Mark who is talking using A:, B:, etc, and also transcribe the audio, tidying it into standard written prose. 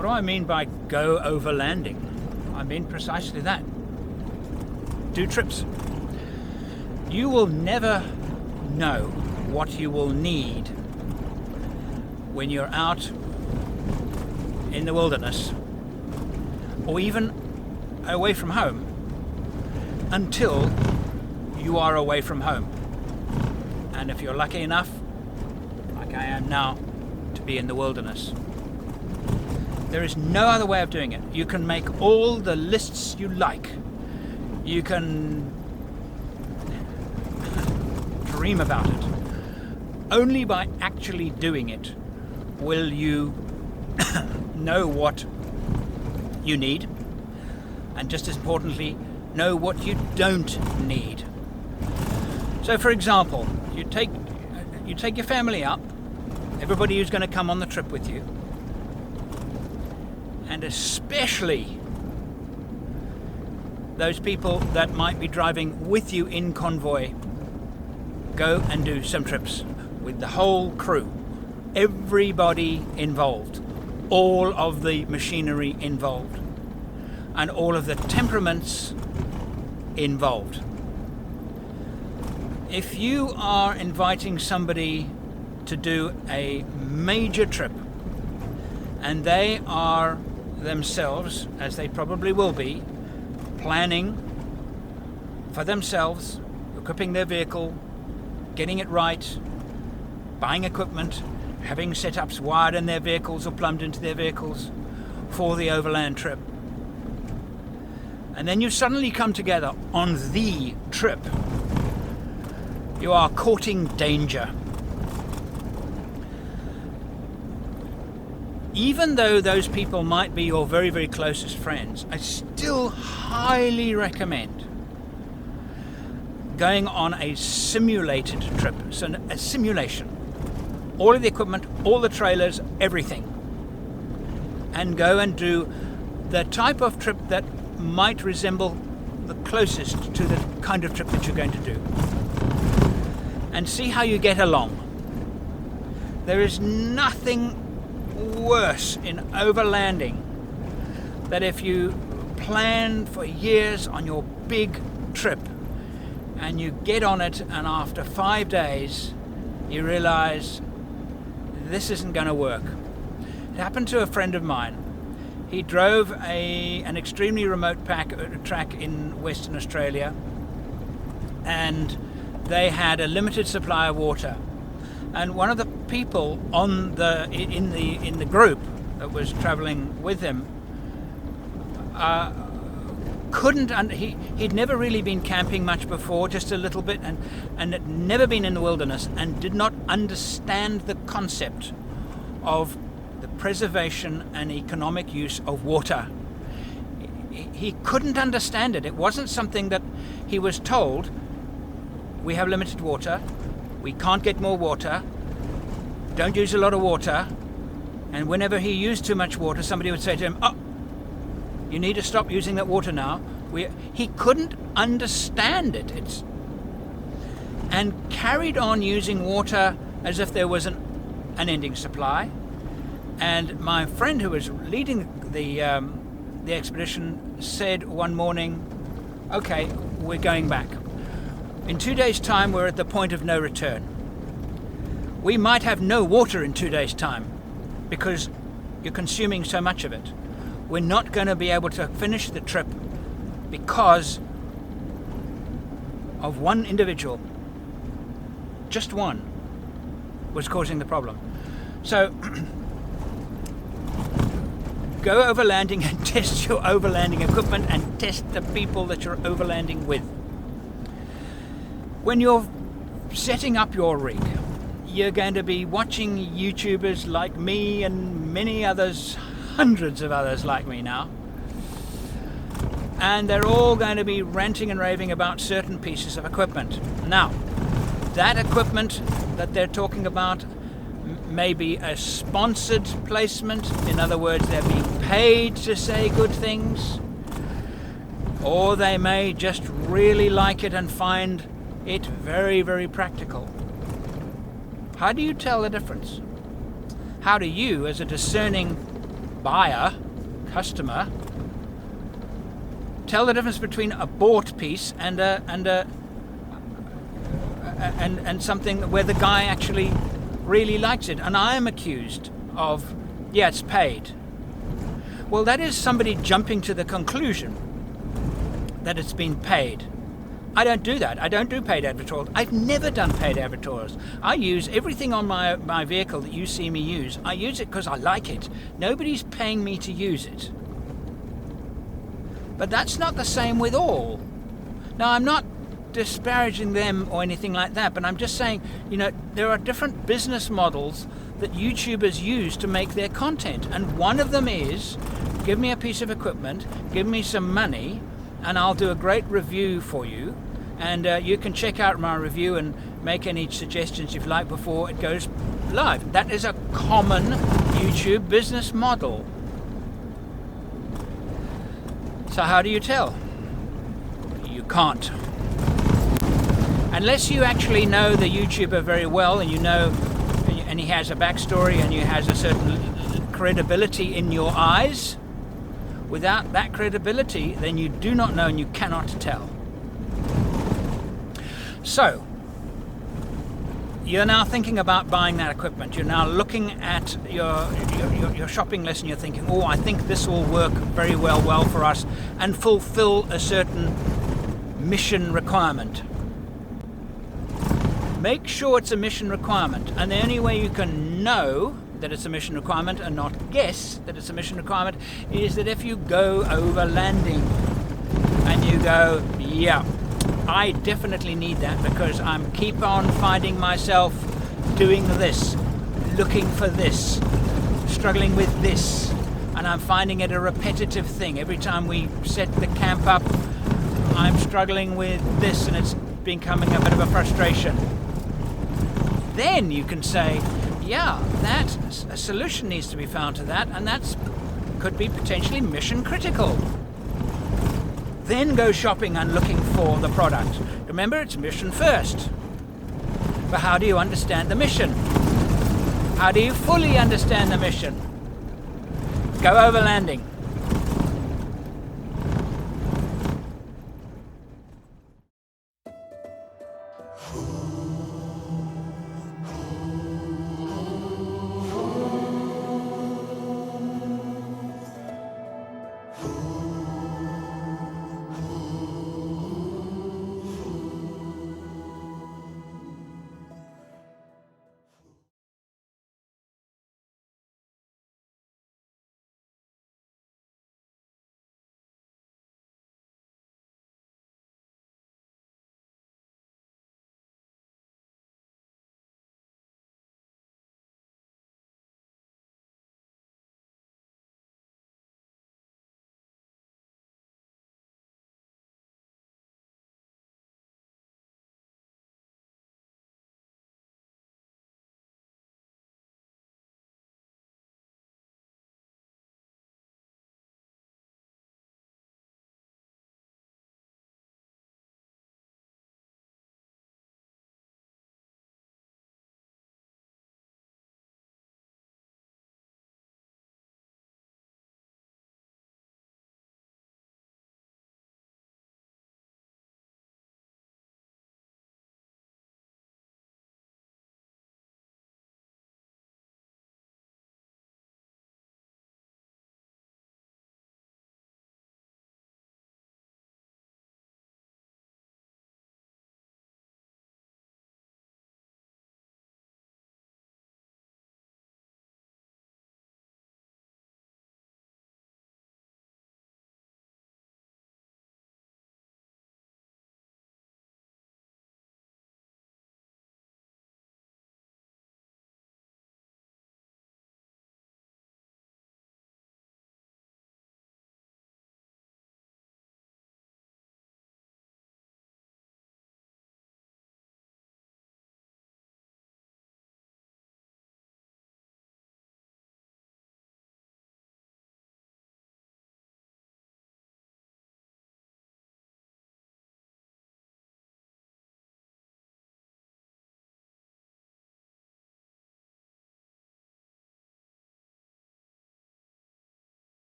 A: What do I mean by go overlanding? I mean precisely that. Do trips. You will never know what you will need when you're out in the wilderness or even away from home until you are away from home. And if you're lucky enough, like I am now, to be in the wilderness, there is no other way of doing it. You can make all the lists you like. You can dream about it. Only by actually doing it will you know what you need, and just as importantly, know what you don't need. So for example, you take your family up, everybody who's going to come on the trip with you, and especially those people that might be driving with you in convoy. Go and do some trips with the whole crew, everybody involved, all of the machinery involved, and all of the temperaments involved. If you are inviting somebody to do a major trip and they are themselves, as they probably will be, planning for themselves, equipping their vehicle, getting it right, buying equipment, having setups wired in their vehicles or plumbed into their vehicles for the overland trip, and then you suddenly come together on the trip, you are courting danger. Even though those people might be your very, very closest friends, I still highly recommend going on a simulated trip. So a simulation. All of the equipment, all the trailers, everything. And go and do the type of trip that might resemble the closest to the kind of trip that you're going to do. And see how you get along. There is nothing worse in overlanding that if you plan for years on your big trip and you get on it and after 5 days you realize this isn't going to work. It happened to a friend of mine. He drove an extremely remote track in Western Australia, and they had a limited supply of water. And one of the people in the group that was traveling with him he'd never really been camping much before, just a little bit, and had never been in the wilderness, and did not understand the concept of the preservation and economic use of water. He couldn't understand it. It wasn't something that he was told, we have limited water, we can't get more water, don't use a lot of water. And whenever he used too much water, somebody would say to him, oh, you need to stop using that water now. He couldn't understand it. And carried on using water as if there was an ending supply. And my friend who was leading the expedition said one morning, okay, we're going back. In 2 days' time, we're at the point of no return. We might have no water in 2 days' time because you're consuming so much of it. We're not going to be able to finish the trip because of one individual, just one, was causing the problem. So go overlanding and test your overlanding equipment and test the people that you're overlanding with. When you're setting up your rig, you're going to be watching YouTubers like me and many others, hundreds of others like me now, and they're all going to be ranting and raving about certain pieces of equipment. Now, that equipment that they're talking about may be a sponsored placement. In other words, they're being paid to say good things, or they may just really like it and find it very, very practical. How do you tell the difference? How do you, as a discerning buyer, customer, tell the difference between a bought piece and something where the guy actually really likes it. And I am accused of, yeah, it's paid. Well, that is somebody jumping to the conclusion that it's been paid. I don't do that. I don't do paid advertorials. I've never done paid advertorials. I use everything on my vehicle that you see me use. I use it because I like it. Nobody's paying me to use it. But that's not the same with all. Now, I'm not disparaging them or anything like that, but I'm just saying, there are different business models that YouTubers use to make their content. And one of them is, give me a piece of equipment, give me some money, and I'll do a great review for you. And you can check out my review and make any suggestions you like before it goes live. That is a common YouTube business model. So how do you tell? You can't. Unless you actually know the YouTuber very well, and and he has a backstory and he has a certain credibility in your eyes. Without that credibility, then you do not know and you cannot tell. So, you're now thinking about buying that equipment. You're now looking at your shopping list and you're thinking, oh, I think this will work very well for us and fulfill a certain mission requirement. Make sure it's a mission requirement, and the only way you can know that it's a mission requirement and not guess that it's a mission requirement is that if you go overlanding and you go, yeah, I definitely need that because I'm keep on finding myself doing this, looking for this, struggling with this, and I'm finding it a repetitive thing. Every time we set the camp up, I'm struggling with this and it's becoming a bit of a frustration. Then you can say, yeah, a solution needs to be found to that, and that could be potentially mission critical. Then go shopping and looking for the product. Remember, it's mission first. But how do you understand the mission? How do you fully understand the mission? Go overlanding.